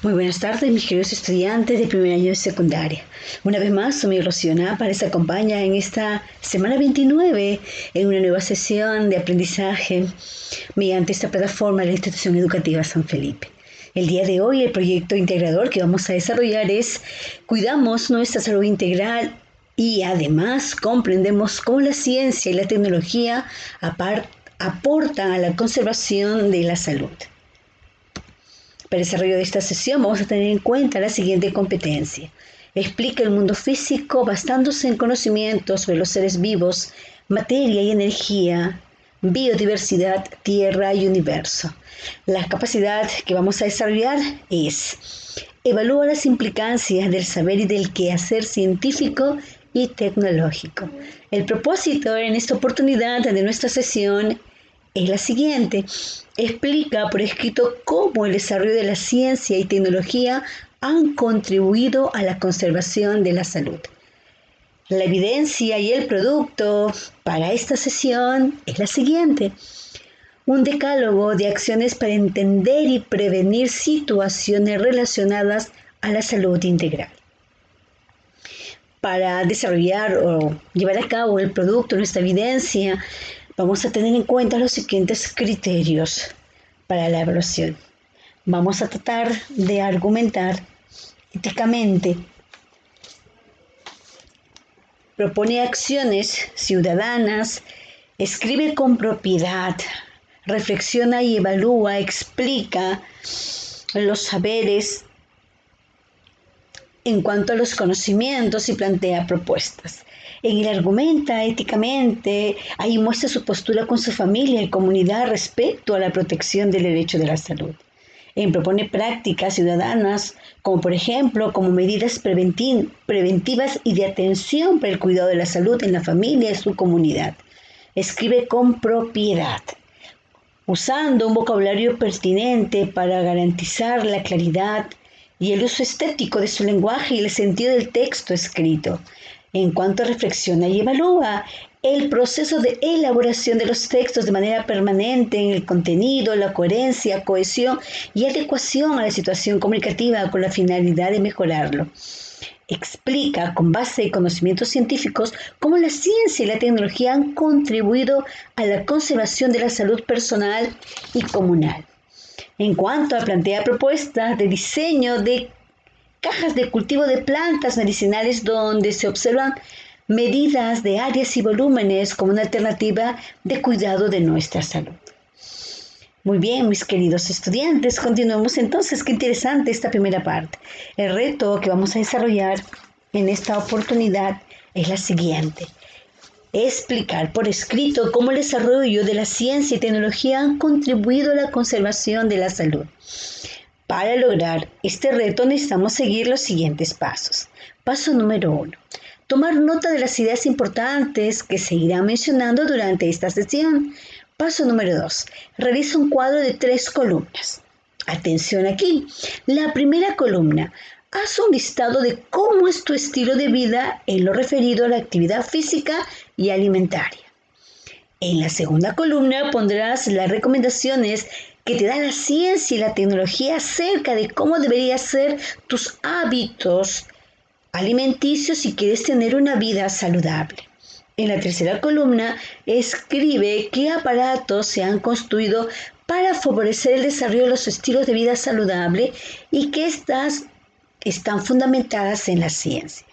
Muy buenas tardes, mis queridos estudiantes de primer año de secundaria. Una vez más, soy Rocío para les acompaña en esta semana 29 en una nueva sesión de aprendizaje mediante esta plataforma de la Institución Educativa San Felipe. El día de hoy, el proyecto integrador que vamos a desarrollar es Cuidamos nuestra salud integral y además comprendemos cómo la ciencia y la tecnología aportan a la conservación de la salud. Para el desarrollo de esta sesión vamos a tener en cuenta la siguiente competencia. Explica el mundo físico basándose en conocimientos sobre los seres vivos, materia y energía, biodiversidad, tierra y universo. La capacidad que vamos a desarrollar es evalúa las implicancias del saber y del quehacer científico y tecnológico. El propósito en esta oportunidad de nuestra sesión es la siguiente. Explica por escrito cómo el desarrollo de la ciencia y tecnología han contribuido a la conservación de la salud. La evidencia y el producto para esta sesión es la siguiente. Un decálogo de acciones para entender y prevenir situaciones relacionadas a la salud integral. Para desarrollar o llevar a cabo el producto, nuestra evidencia, vamos a tener en cuenta los siguientes criterios para la evaluación. Vamos a tratar de argumentar éticamente. Propone acciones ciudadanas, escribe con propiedad, reflexiona y evalúa, explica los saberes en cuanto a los conocimientos y plantea propuestas. En él argumenta éticamente, ahí muestra su postura con su familia y comunidad respecto a la protección del derecho de la salud. Propone prácticas ciudadanas, como por ejemplo, como medidas preventivas y de atención para el cuidado de la salud en la familia y su comunidad. Escribe con propiedad, usando un vocabulario pertinente para garantizar la claridad y el uso estético de su lenguaje y el sentido del texto escrito. En cuanto reflexiona y evalúa el proceso de elaboración de los textos de manera permanente en el contenido, la coherencia, cohesión y adecuación a la situación comunicativa con la finalidad de mejorarlo. Explica con base en conocimientos científicos cómo la ciencia y la tecnología han contribuido a la conservación de la salud personal y comunal. En cuanto a plantea propuestas de diseño de cajas de cultivo de plantas medicinales donde se observan medidas de áreas y volúmenes como una alternativa de cuidado de nuestra salud. Muy bien, mis queridos estudiantes, continuemos entonces. Qué interesante esta primera parte. El reto que vamos a desarrollar en esta oportunidad es la siguiente. Explicar por escrito cómo el desarrollo de la ciencia y tecnología han contribuido a la conservación de la salud. Para lograr este reto necesitamos seguir los siguientes pasos. Paso número 1. Tomar nota de las ideas importantes que se irán mencionando durante esta sesión. Paso número 2. Realiza un cuadro de 3 columnas. Atención aquí. La primera columna. Haz un listado de cómo es tu estilo de vida en lo referido a la actividad física y alimentaria. En la segunda columna pondrás las recomendaciones que te da la ciencia y la tecnología acerca de cómo deberían ser tus hábitos alimenticios si quieres tener una vida saludable. En la tercera columna, escribe qué aparatos se han construido para favorecer el desarrollo de los estilos de vida saludable y que estas están fundamentadas en la ciencia.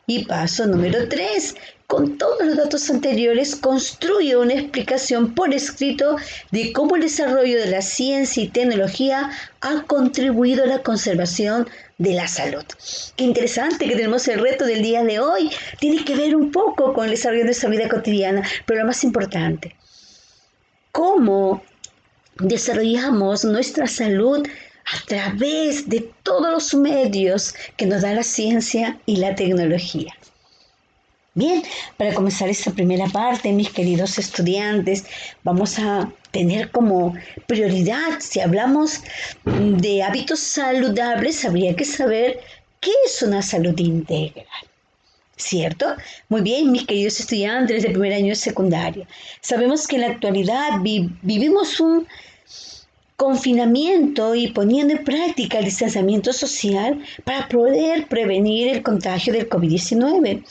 Y paso número 3. Con todos los datos anteriores, construye una explicación por escrito de cómo el desarrollo de la ciencia y tecnología ha contribuido a la conservación de la salud. Qué interesante que tenemos el reto del día de hoy. Tiene que ver un poco con el desarrollo de nuestra vida cotidiana, pero lo más importante, cómo desarrollamos nuestra salud a través de todos los medios que nos da la ciencia y la tecnología. Bien, para comenzar esta primera parte, mis queridos estudiantes, vamos a tener como prioridad, si hablamos de hábitos saludables, habría que saber qué es una salud integral, ¿cierto? Muy bien, mis queridos estudiantes de primer año de secundaria. Sabemos que en la actualidad vivimos un confinamiento y poniendo en práctica el distanciamiento social para poder prevenir el contagio del COVID-19.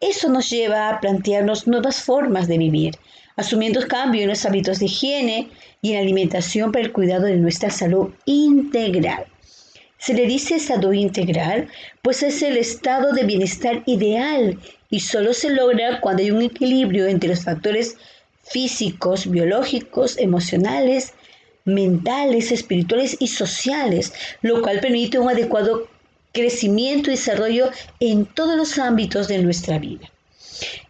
Eso nos lleva a plantearnos nuevas formas de vivir, asumiendo cambios en los hábitos de higiene y en la alimentación para el cuidado de nuestra salud integral. Se le dice salud integral, pues es el estado de bienestar ideal y solo se logra cuando hay un equilibrio entre los factores físicos, biológicos, emocionales, mentales, espirituales y sociales, lo cual permite un adecuado crecimiento y desarrollo en todos los ámbitos de nuestra vida.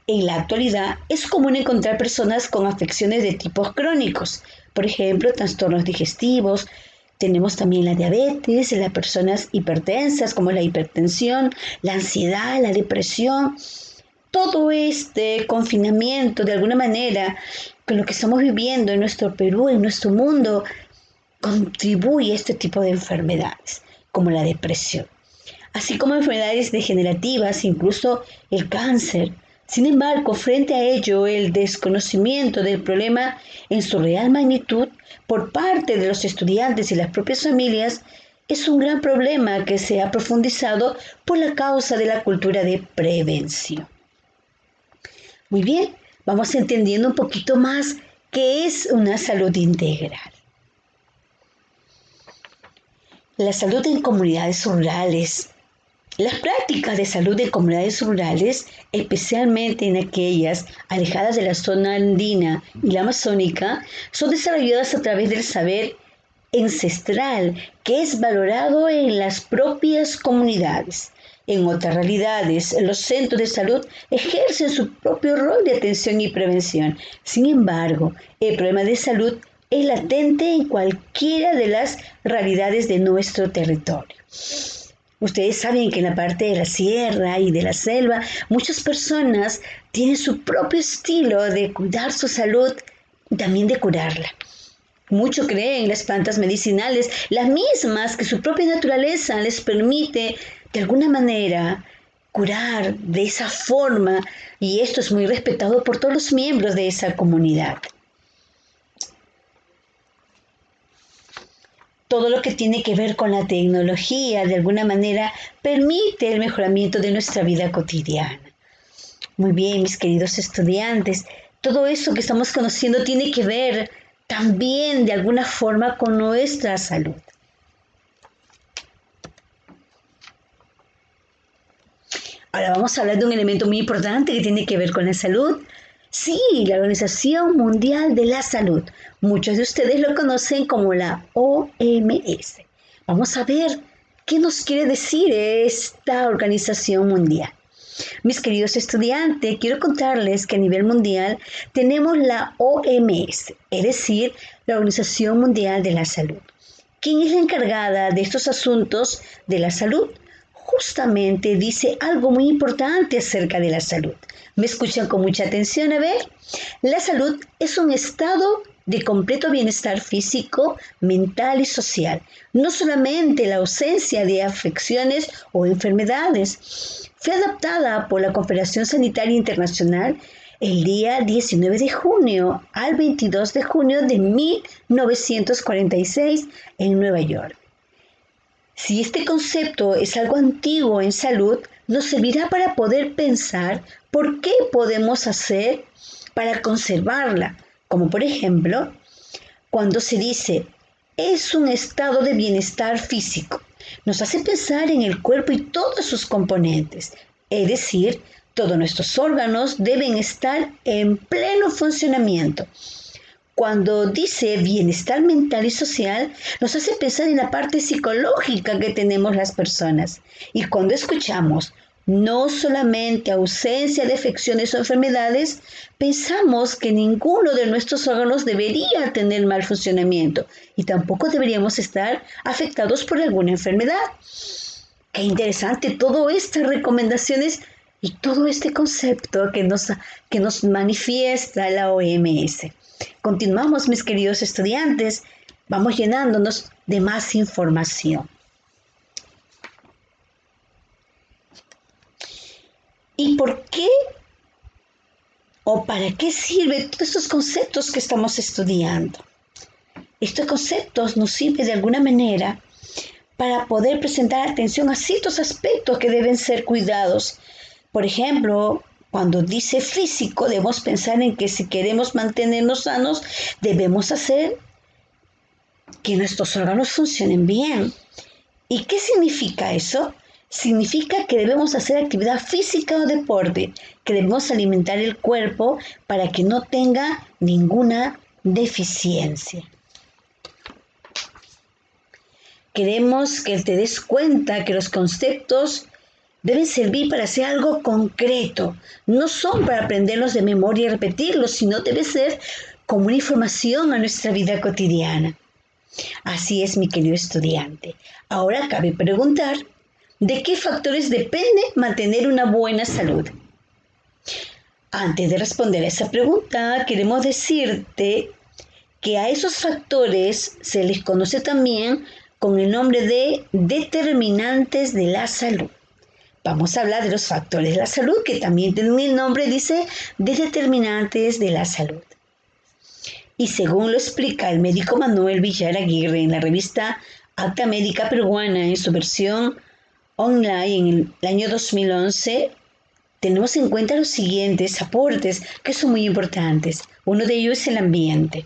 En la actualidad es común encontrar personas con afecciones de tipos crónicos, por ejemplo, trastornos digestivos. Tenemos también la diabetes, las personas hipertensas como la hipertensión, la ansiedad, la depresión. Todo este confinamiento, de alguna manera, con lo que estamos viviendo en nuestro Perú, en nuestro mundo, contribuye a este tipo de enfermedades, como la depresión, así como enfermedades degenerativas, incluso el cáncer. Sin embargo, frente a ello, el desconocimiento del problema en su real magnitud por parte de los estudiantes y las propias familias es un gran problema que se ha profundizado por la causa de la cultura de prevención. Muy bien, vamos entendiendo un poquito más qué es una salud integral. La salud en comunidades rurales. Las prácticas de salud en comunidades rurales, especialmente en aquellas alejadas de la zona andina y la amazónica, son desarrolladas a través del saber ancestral que es valorado en las propias comunidades. En otras realidades, los centros de salud ejercen su propio rol de atención y prevención. Sin embargo, el problema de salud es latente en cualquiera de las realidades de nuestro territorio. Ustedes saben que en la parte de la sierra y de la selva, muchas personas tienen su propio estilo de cuidar su salud y también de curarla. Muchos creen en las plantas medicinales, las mismas que su propia naturaleza les permite de alguna manera curar de esa forma, y esto es muy respetado por todos los miembros de esa comunidad. Todo lo que tiene que ver con la tecnología, de alguna manera, permite el mejoramiento de nuestra vida cotidiana. Muy bien, mis queridos estudiantes, todo eso que estamos conociendo tiene que ver también de alguna forma con nuestra salud. Ahora vamos a hablar de un elemento muy importante que tiene que ver con la salud. Sí, la Organización Mundial de la Salud. Muchos de ustedes lo conocen como la OMS. Vamos a ver qué nos quiere decir esta organización mundial. Mis queridos estudiantes, quiero contarles que a nivel mundial tenemos la OMS, es decir, la Organización Mundial de la Salud. ¿Quién es la encargada de estos asuntos de la salud? Justamente dice algo muy importante acerca de la salud. ¿Me escuchan con mucha atención? A ver, la salud es un estado de completo bienestar físico, mental y social. No solamente la ausencia de afecciones o enfermedades. Fue adaptada por la Confederación Sanitaria Internacional el día 19 de junio al 22 de junio de 1946 en Nueva York. Si este concepto es algo antiguo en salud, nos servirá para poder pensar por qué podemos hacer para conservarla, como por ejemplo, cuando se dice es un estado de bienestar físico, nos hace pensar en el cuerpo y todos sus componentes, es decir, todos nuestros órganos deben estar en pleno funcionamiento. Cuando dice bienestar mental y social, nos hace pensar en la parte psicológica que tenemos las personas. Y cuando escuchamos no solamente ausencia de afecciones o enfermedades, pensamos que ninguno de nuestros órganos debería tener mal funcionamiento y tampoco deberíamos estar afectados por alguna enfermedad. Qué interesante todas estas recomendaciones y todo este concepto que nos manifiesta la OMS. Continuamos, mis queridos estudiantes, vamos llenándonos de más información. ¿Y por qué o para qué sirven todos estos conceptos que estamos estudiando? Estos conceptos nos sirven de alguna manera para poder presentar atención a ciertos aspectos que deben ser cuidados. Por ejemplo, cuando dice físico, debemos pensar en que si queremos mantenernos sanos, debemos hacer que nuestros órganos funcionen bien. ¿Y qué significa eso? Significa que debemos hacer actividad física o deporte, que debemos alimentar el cuerpo para que no tenga ninguna deficiencia. Queremos que te des cuenta que los conceptos deben servir para hacer algo concreto. No son para aprenderlos de memoria y repetirlos, sino debe ser como una información a nuestra vida cotidiana. Así es, mi querido estudiante. Ahora cabe preguntar, ¿de qué factores depende mantener una buena salud? Antes de responder a esa pregunta, queremos decirte que a esos factores se les conoce también con el nombre de determinantes de la salud. Vamos a hablar de los factores de la salud, que también tienen el nombre, dice, de determinantes de la salud. Y según lo explica el médico Manuel Villar Aguirre en la revista Acta Médica Peruana en su versión online en el año 2011, tenemos en cuenta los siguientes aportes que son muy importantes. Uno de ellos es el ambiente.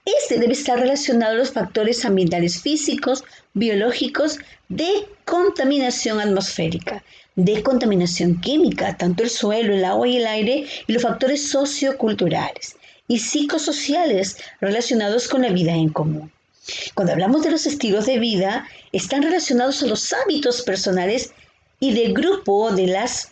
Este debe estar relacionado a los factores ambientales físicos, biológicos, de contaminación atmosférica, de contaminación química, tanto el suelo, el agua y el aire, y los factores socioculturales y psicosociales relacionados con la vida en común. Cuando hablamos de los estilos de vida, están relacionados a los hábitos personales y de grupo de las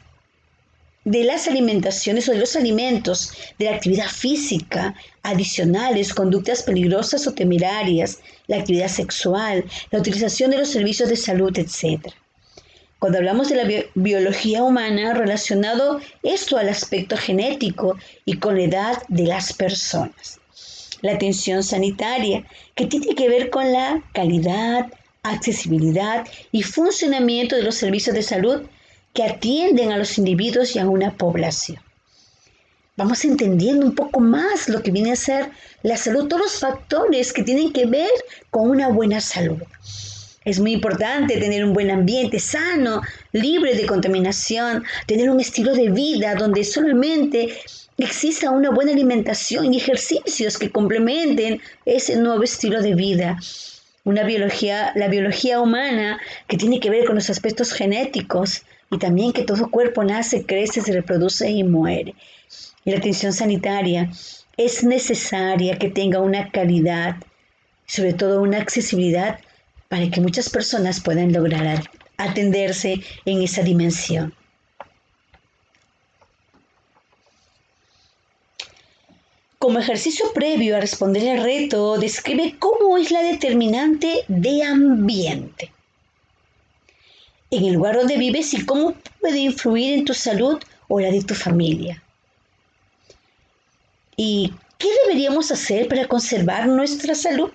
alimentaciones o de los alimentos, de la actividad física, adicionales, conductas peligrosas o temerarias, la actividad sexual, la utilización de los servicios de salud, etc. Cuando hablamos de la biología humana, relacionado esto al aspecto genético y con la edad de las personas. La atención sanitaria, que tiene que ver con la calidad, accesibilidad y funcionamiento de los servicios de salud que atienden a los individuos y a una población. Vamos entendiendo un poco más lo que viene a ser la salud, todos los factores que tienen que ver con una buena salud. Es muy importante tener un buen ambiente sano, libre de contaminación, tener un estilo de vida donde solamente exista una buena alimentación y ejercicios que complementen ese nuevo estilo de vida. La biología humana que tiene que ver con los aspectos genéticos y también que todo cuerpo nace, crece, se reproduce y muere. Y la atención sanitaria es necesaria que tenga una calidad, sobre todo una accesibilidad para que muchas personas puedan lograr atenderse en esa dimensión. Como ejercicio previo a responder el reto, describe cómo es la determinante de ambiente en el lugar donde vives y cómo puede influir en tu salud o la de tu familia. ¿Y qué deberíamos hacer para conservar nuestra salud?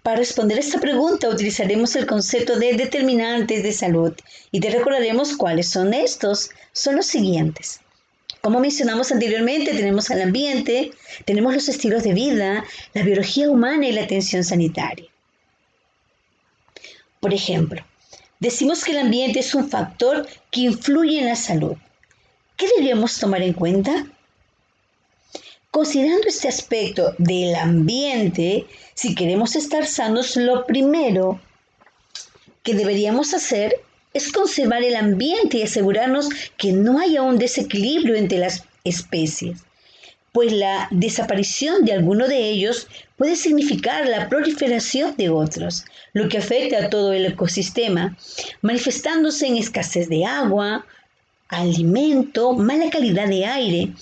Para responder a esta pregunta utilizaremos el concepto de determinantes de salud y te recordaremos cuáles son estos. Son los siguientes. Como mencionamos anteriormente, tenemos al ambiente, tenemos los estilos de vida, la biología humana y la atención sanitaria. Por ejemplo, decimos que el ambiente es un factor que influye en la salud. ¿Qué deberíamos tomar en cuenta? Considerando este aspecto del ambiente, si queremos estar sanos, lo primero que deberíamos hacer es conservar el ambiente y asegurarnos que no haya un desequilibrio entre las especies, pues la desaparición de alguno de ellos puede significar la proliferación de otros, lo que afecta a todo el ecosistema, manifestándose en escasez de agua, alimento, mala calidad de aire.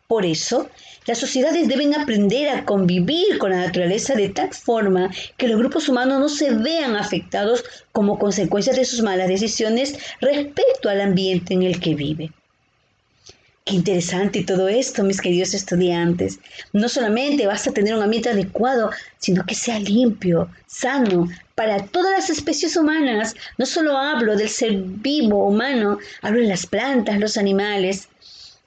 Por eso, las sociedades deben aprender a convivir con la naturaleza de tal forma que los grupos humanos no se vean afectados como consecuencia de sus malas decisiones respecto al ambiente en el que viven. Qué interesante todo esto, mis queridos estudiantes. No solamente basta tener un ambiente adecuado, sino que sea limpio, sano, para todas las especies humanas. No solo hablo del ser vivo humano, hablo de las plantas, los animales,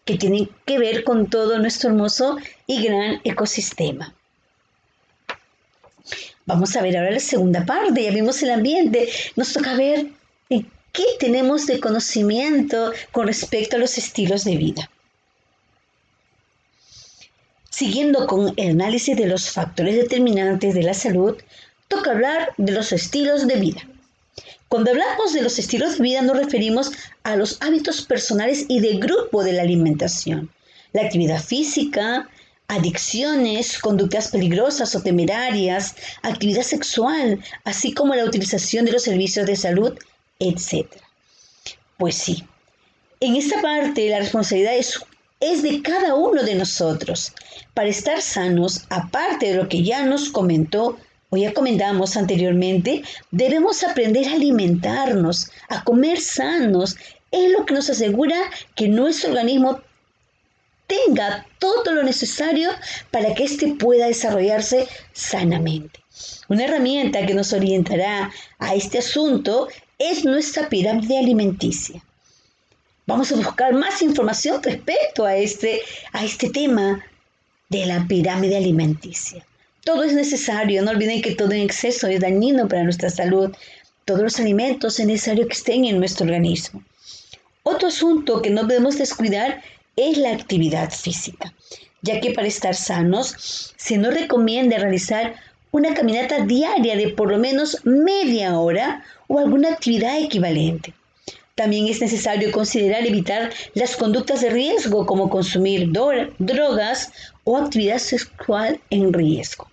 que tienen que ver con todo nuestro hermoso y gran ecosistema. Vamos a ver ahora la segunda parte. Ya vimos el ambiente. Nos toca ver qué tenemos de conocimiento con respecto a los estilos de vida. Siguiendo con el análisis de los factores determinantes de la salud, toca hablar de los estilos de vida. Cuando hablamos de los estilos de vida nos referimos a los hábitos personales y de grupo de la alimentación, la actividad física, adicciones, conductas peligrosas o temerarias, actividad sexual, así como la utilización de los servicios de salud, etc. Pues sí, en esta parte la responsabilidad es de cada uno de nosotros. Para estar sanos, aparte de lo que ya nos comentó o ya comentamos anteriormente, debemos aprender a alimentarnos, a comer sanos. Es lo que nos asegura que nuestro organismo tenga todo lo necesario para que éste pueda desarrollarse sanamente. Una herramienta que nos orientará a este asunto es nuestra pirámide alimenticia. Vamos a buscar más información respecto a este tema de la pirámide alimenticia. Todo es necesario, no olviden que todo en exceso es dañino para nuestra salud. Todos los alimentos es necesario que estén en nuestro organismo. Otro asunto que no debemos descuidar es la actividad física, ya que para estar sanos se nos recomienda realizar una caminata diaria de por lo menos media hora o alguna actividad equivalente. También es necesario considerar evitar las conductas de riesgo como consumir drogas o actividad sexual en riesgo.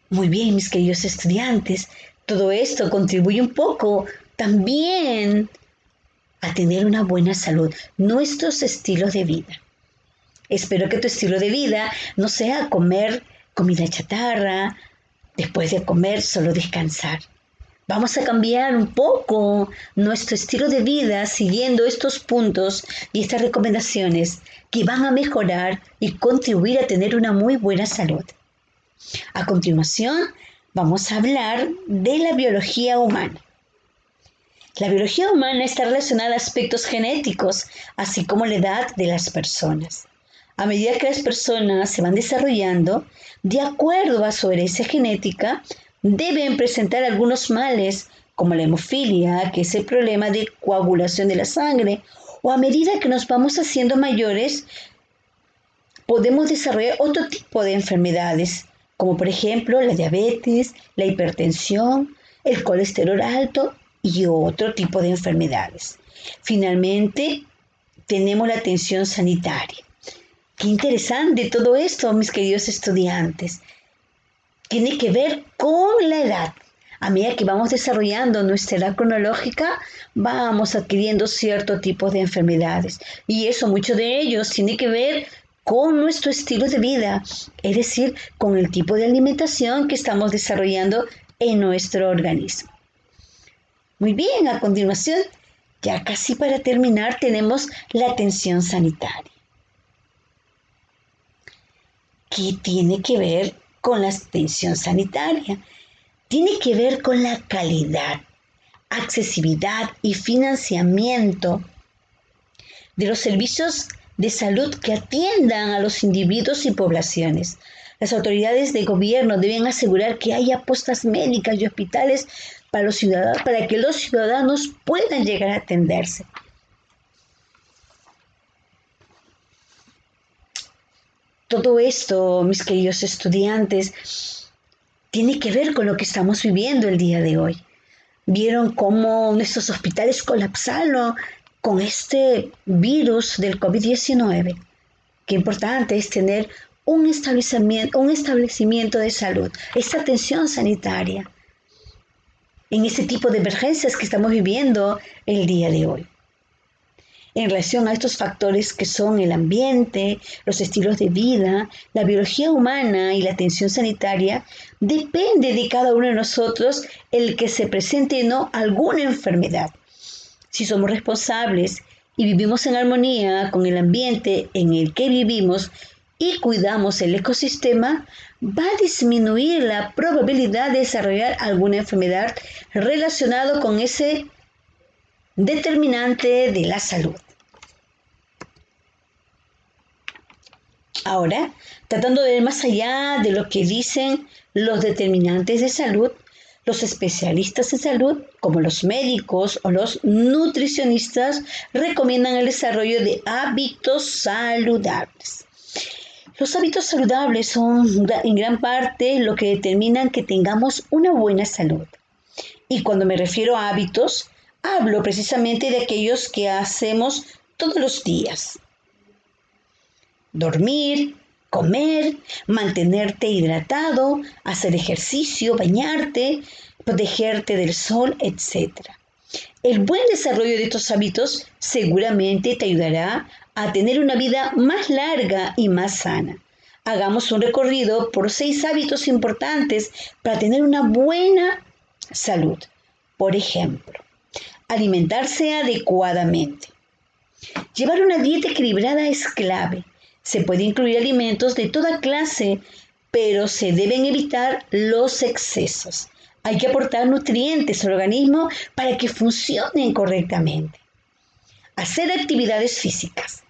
Muy bien, mis queridos estudiantes, todo esto contribuye un poco también a tener una buena salud, nuestros estilos de vida. Espero que tu estilo de vida no sea comer comida chatarra, después de comer solo descansar. Vamos a cambiar un poco nuestro estilo de vida siguiendo estos puntos y estas recomendaciones que van a mejorar y contribuir a tener una muy buena salud. A continuación, vamos a hablar de la biología humana. La biología humana está relacionada a aspectos genéticos, así como la edad de las personas. A medida que las personas se van desarrollando, de acuerdo a su herencia genética, deben presentar algunos males, como la hemofilia, que es el problema de coagulación de la sangre, o a medida que nos vamos haciendo mayores, podemos desarrollar otro tipo de enfermedades, como por ejemplo la diabetes, la hipertensión, el colesterol alto y otro tipo de enfermedades. Finalmente, tenemos la atención sanitaria. Qué interesante todo esto, mis queridos estudiantes. Tiene que ver con la edad. A medida que vamos desarrollando nuestra edad cronológica, vamos adquiriendo cierto tipo de enfermedades. Y eso, mucho de ellos, tiene que ver con nuestro estilo de vida, es decir, con el tipo de alimentación que estamos desarrollando en nuestro organismo. Muy bien, a continuación, ya casi para terminar, tenemos la atención sanitaria. ¿Qué tiene que ver con la atención sanitaria? Tiene que ver con la calidad, accesibilidad y financiamiento de los servicios de salud que atiendan a los individuos y poblaciones. Las autoridades de gobierno deben asegurar que haya postas médicas y hospitales para los ciudadanos, para que los ciudadanos puedan llegar a atenderse. Todo esto, mis queridos estudiantes, tiene que ver con lo que estamos viviendo el día de hoy. ¿Vieron cómo nuestros hospitales colapsaron con este virus del COVID-19? Qué importante es tener un establecimiento de salud, esta atención sanitaria en este tipo de emergencias que estamos viviendo el día de hoy. En relación a estos factores que son el ambiente, los estilos de vida, la biología humana y la atención sanitaria, depende de cada uno de nosotros el que se presente o no alguna enfermedad. Si somos responsables y vivimos en armonía con el ambiente en el que vivimos y cuidamos el ecosistema, va a disminuir la probabilidad de desarrollar alguna enfermedad relacionada con ese determinante de la salud. Ahora, tratando de ver más allá de lo que dicen los determinantes de salud, los especialistas en salud, como los médicos o los nutricionistas, recomiendan el desarrollo de hábitos saludables. Los hábitos saludables son en gran parte lo que determinan que tengamos una buena salud. Y cuando me refiero a hábitos, hablo precisamente de aquellos que hacemos todos los días. Dormir, comer, mantenerte hidratado, hacer ejercicio, bañarte, protegerte del sol, etc. El buen desarrollo de estos hábitos seguramente te ayudará a tener una vida más larga y más sana. Hagamos un recorrido por 6 hábitos importantes para tener una buena salud. Por ejemplo, alimentarse adecuadamente. Llevar una dieta equilibrada es clave. Se puede incluir alimentos de toda clase, pero se deben evitar los excesos. Hay que aportar nutrientes al organismo para que funcionen correctamente. Hacer actividades físicas.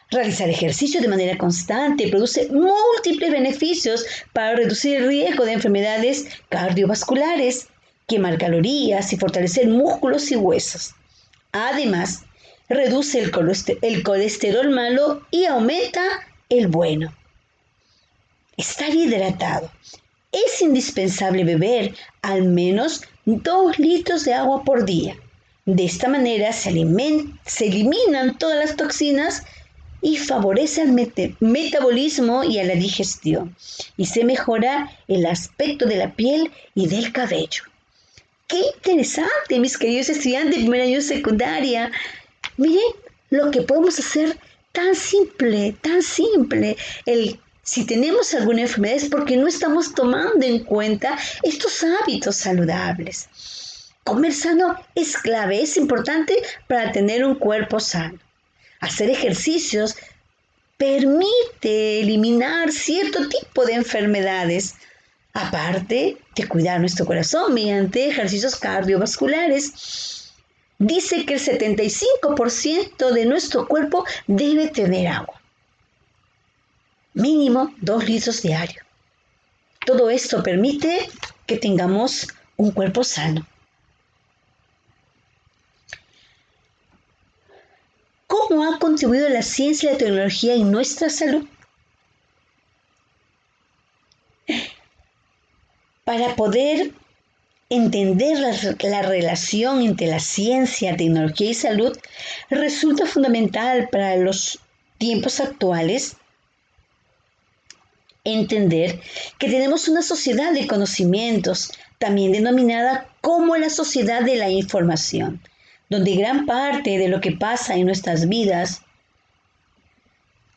Realizar ejercicio de manera constante produce múltiples beneficios para reducir el riesgo de enfermedades cardiovasculares, quemar calorías y fortalecer músculos y huesos. Además, reduce el colesterol malo y aumenta el bueno. Estar hidratado. Es indispensable beber al menos 2 litros de agua por día. De esta manera se eliminan todas las toxinas y favorece al metabolismo y a la digestión. Y se mejora el aspecto de la piel y del cabello. ¡Qué interesante, mis queridos estudiantes de primer año de secundaria! Miren lo que podemos hacer tan simple, tan simple. Si tenemos alguna enfermedad es porque no estamos tomando en cuenta estos hábitos saludables. Comer sano es clave, es importante para tener un cuerpo sano. Hacer ejercicios permite eliminar cierto tipo de enfermedades, aparte de cuidar nuestro corazón mediante ejercicios cardiovasculares. Dice que el 75% de nuestro cuerpo debe tener agua. Mínimo 2 litros diarios. Todo esto permite que tengamos un cuerpo sano. ¿Cómo ha contribuido la ciencia y la tecnología en nuestra salud? Para poder entender la relación entre la ciencia, tecnología y salud, resulta fundamental para los tiempos actuales entender que tenemos una sociedad de conocimientos, también denominada como la sociedad de la información, donde gran parte de lo que pasa en nuestras vidas,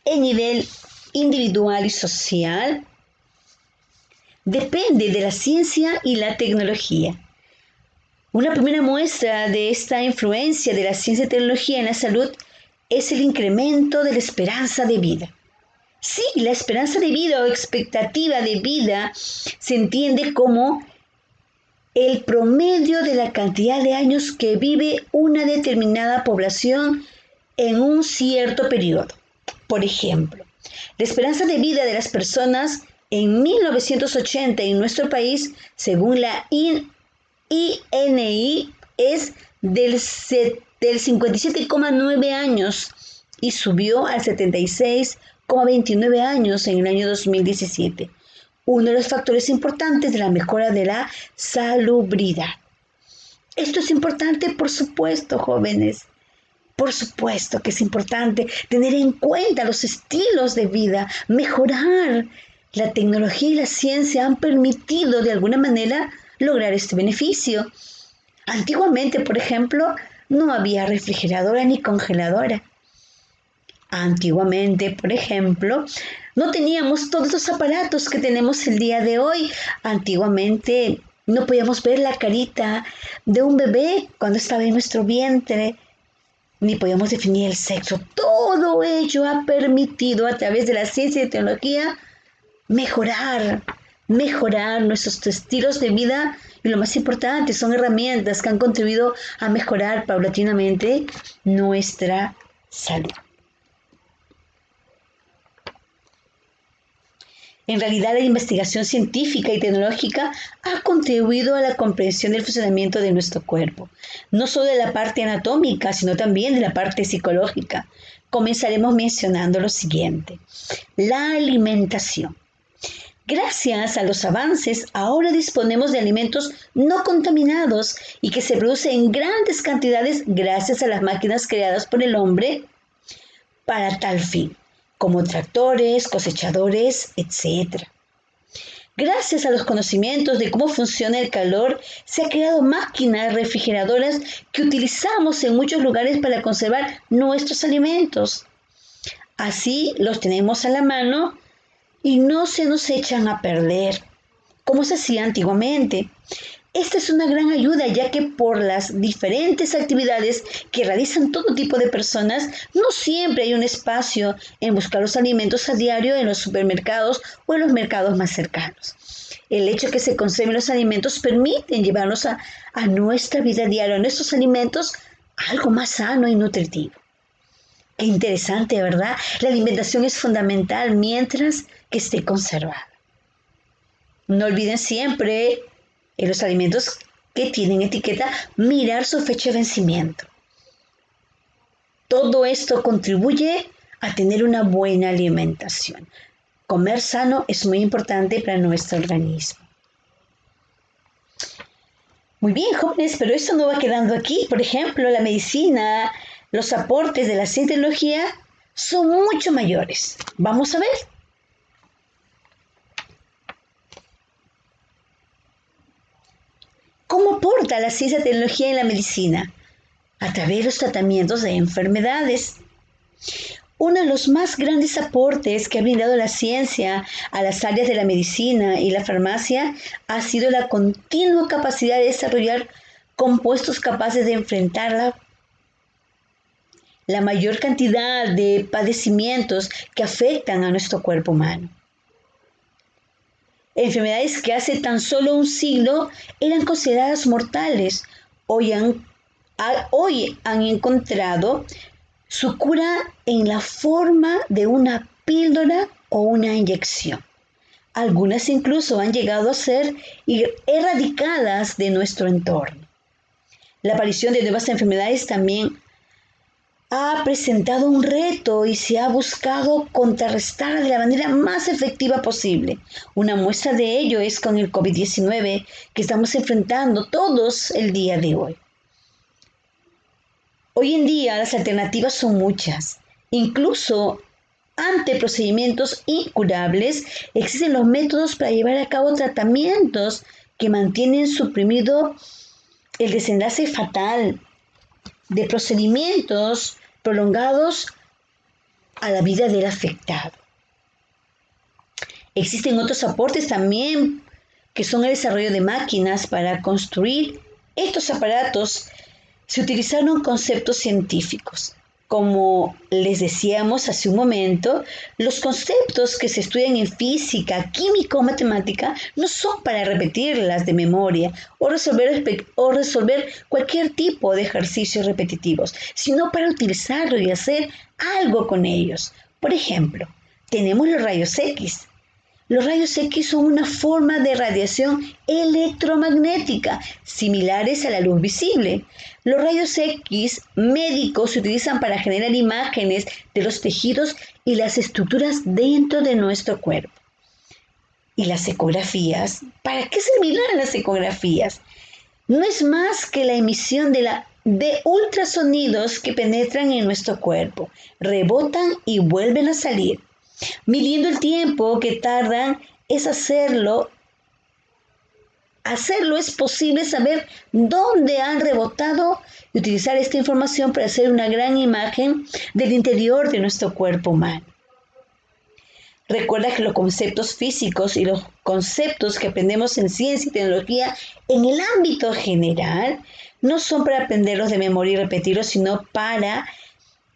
en nivel individual y social, depende de la ciencia y la tecnología. Una primera muestra de esta influencia de la ciencia y tecnología en la salud es el incremento de la esperanza de vida. Sí, la esperanza de vida o expectativa de vida se entiende como el promedio de la cantidad de años que vive una determinada población en un cierto periodo. Por ejemplo, la esperanza de vida de las personas en 1980 en nuestro país, según la INI, es del 57,9 años y subió al 76,29 años en el año 2017. Uno de los factores importantes de la mejora de la salubridad. Esto es importante, por supuesto, jóvenes. Por supuesto que es importante tener en cuenta los estilos de vida, mejorar. La tecnología y la ciencia han permitido de alguna manera lograr este beneficio. Antiguamente, por ejemplo, no había refrigeradora ni congeladora. Antiguamente, por ejemplo, no teníamos todos los aparatos que tenemos el día de hoy. Antiguamente no podíamos ver la carita de un bebé cuando estaba en nuestro vientre, ni podíamos definir el sexo. Todo ello ha permitido a través de la ciencia y tecnología mejorar nuestros estilos de vida, y lo más importante son herramientas que han contribuido a mejorar paulatinamente nuestra salud. En realidad, la investigación científica y tecnológica ha contribuido a la comprensión del funcionamiento de nuestro cuerpo, no solo de la parte anatómica, sino también de la parte psicológica. Comenzaremos mencionando lo siguiente: la alimentación. Gracias a los avances, ahora disponemos de alimentos no contaminados y que se producen en grandes cantidades gracias a las máquinas creadas por el hombre para tal fin, como tractores, cosechadores, etc. Gracias a los conocimientos de cómo funciona el calor, se han creado máquinas refrigeradoras que utilizamos en muchos lugares para conservar nuestros alimentos. Así los tenemos a la mano y no se nos echan a perder, como se hacía antiguamente. Esta es una gran ayuda, ya que por las diferentes actividades que realizan todo tipo de personas, no siempre hay un espacio en buscar los alimentos a diario en los supermercados o en los mercados más cercanos. El hecho de que se conserven los alimentos permite llevarnos a nuestra vida diaria, a nuestros alimentos, algo más sano y nutritivo. Qué interesante, ¿verdad? La alimentación es fundamental mientras que esté conservada. No olviden siempre en los alimentos que tienen etiqueta mirar su fecha de vencimiento. Todo esto contribuye a tener una buena alimentación. Comer sano es muy importante para nuestro organismo. Muy bien, jóvenes, pero esto no va quedando aquí. Por ejemplo, la medicina, los aportes de la ciencia y tecnología son mucho mayores. Vamos a ver. ¿Cómo aporta la ciencia y tecnología en la medicina? A través de los tratamientos de enfermedades. Uno de los más grandes aportes que ha brindado la ciencia a las áreas de la medicina y la farmacia ha sido la continua capacidad de desarrollar compuestos capaces de enfrentar la mayor cantidad de padecimientos que afectan a nuestro cuerpo humano. Enfermedades que hace tan solo un siglo eran consideradas mortales, hoy han encontrado su cura en la forma de una píldora o una inyección. Algunas incluso han llegado a ser erradicadas de nuestro entorno. La aparición de nuevas enfermedades también ha presentado un reto y se ha buscado contrarrestarla de la manera más efectiva posible. Una muestra de ello es con el COVID-19 que estamos enfrentando todos el día de hoy. Hoy en día las alternativas son muchas. Incluso ante procedimientos incurables, existen los métodos para llevar a cabo tratamientos que mantienen suprimido el desenlace fatal de procedimientos prolongados a la vida del afectado. Existen otros aportes también que son el desarrollo de máquinas para construir estos aparatos. Se utilizaron conceptos científicos. Como les decíamos hace un momento, los conceptos que se estudian en física, química o matemática no son para repetirlas de memoria o resolver cualquier tipo de ejercicios repetitivos, sino para utilizarlo y hacer algo con ellos. Por ejemplo, tenemos los rayos X. Los rayos X son una forma de radiación electromagnética, similares a la luz visible. Los rayos X médicos se utilizan para generar imágenes de los tejidos y las estructuras dentro de nuestro cuerpo. ¿Y las ecografías? ¿Para qué servirán las ecografías? No es más que la emisión de ultrasonidos que penetran en nuestro cuerpo, rebotan y vuelven a salir. Midiendo el tiempo que tardan es hacerlo es posible saber dónde han rebotado y utilizar esta información para hacer una gran imagen del interior de nuestro cuerpo humano. Recuerda que los conceptos físicos y los conceptos que aprendemos en ciencia y tecnología en el ámbito general no son para aprenderlos de memoria y repetirlos, sino para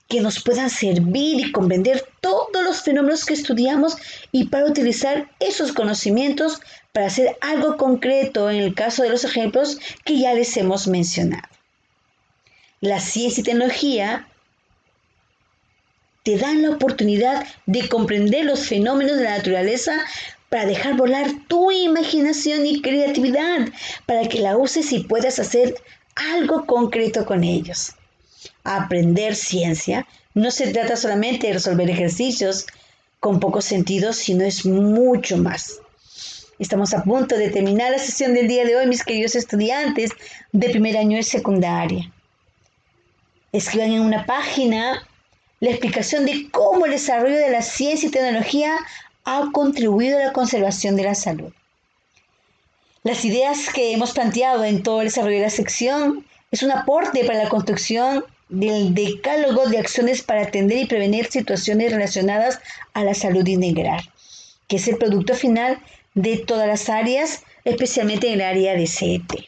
que nos puedan servir y comprender todos los fenómenos que estudiamos y para utilizar esos conocimientos para hacer algo concreto en el caso de los ejemplos que ya les hemos mencionado. La ciencia y tecnología te dan la oportunidad de comprender los fenómenos de la naturaleza para dejar volar tu imaginación y creatividad, para que la uses y puedas hacer algo concreto con ellos. Aprender ciencia no se trata solamente de resolver ejercicios con poco sentido, sino es mucho más. Estamos a punto de terminar la sesión del día de hoy, mis queridos estudiantes de primer año de secundaria. Escriban en una página la explicación de cómo el desarrollo de la ciencia y tecnología ha contribuido a la conservación de la salud. Las ideas que hemos planteado en todo el desarrollo de la sección es un aporte para la construcción del decálogo de acciones para atender y prevenir situaciones relacionadas a la salud integral, que es el producto final de todas las áreas, especialmente en el área de CET.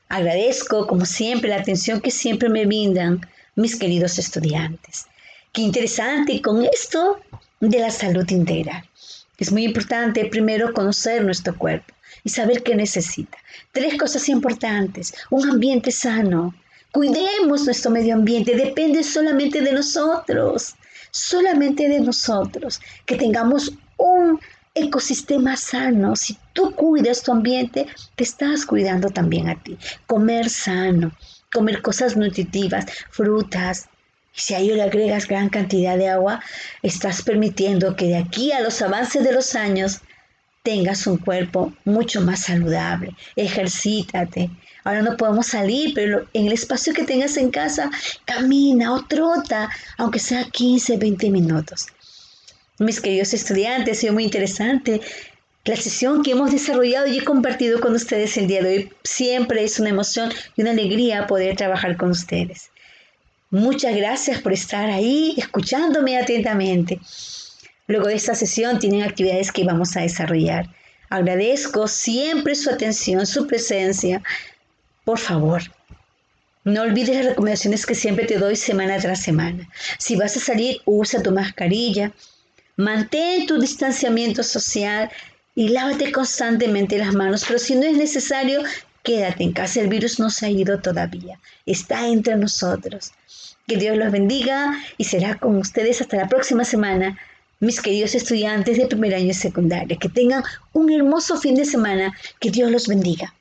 Agradezco, como siempre, la atención que siempre me brindan mis queridos estudiantes. Qué interesante con esto de la salud integral. Es muy importante primero conocer nuestro cuerpo y saber qué necesita. 3 cosas importantes. Un ambiente sano. Cuidemos nuestro medio ambiente. Depende solamente de nosotros. Solamente de nosotros. Que tengamos un ecosistema sano. Si tú cuidas tu ambiente, te estás cuidando también a ti. Comer sano. Comer cosas nutritivas. Frutas. Y si a ello le agregas gran cantidad de agua, estás permitiendo que de aquí a los avances de los años tengas un cuerpo mucho más saludable. Ejercítate. Ahora no podemos salir, pero en el espacio que tengas en casa, camina o trota, aunque sea 15, 20 minutos. Mis queridos estudiantes, ha sido muy interesante la sesión que hemos desarrollado y he compartido con ustedes el día de hoy. Siempre es una emoción y una alegría poder trabajar con ustedes. Muchas gracias por estar ahí, escuchándome atentamente. Luego de esta sesión tienen actividades que vamos a desarrollar. Agradezco siempre su atención, su presencia. Por favor, no olvides las recomendaciones que siempre te doy semana tras semana. Si vas a salir, usa tu mascarilla, mantén tu distanciamiento social y lávate constantemente las manos. Pero si no es necesario, quédate en casa. El virus no se ha ido todavía. Está entre nosotros. Que Dios los bendiga y será con ustedes hasta la próxima semana, mis queridos estudiantes de primer año de secundaria. Que tengan un hermoso fin de semana. Que Dios los bendiga.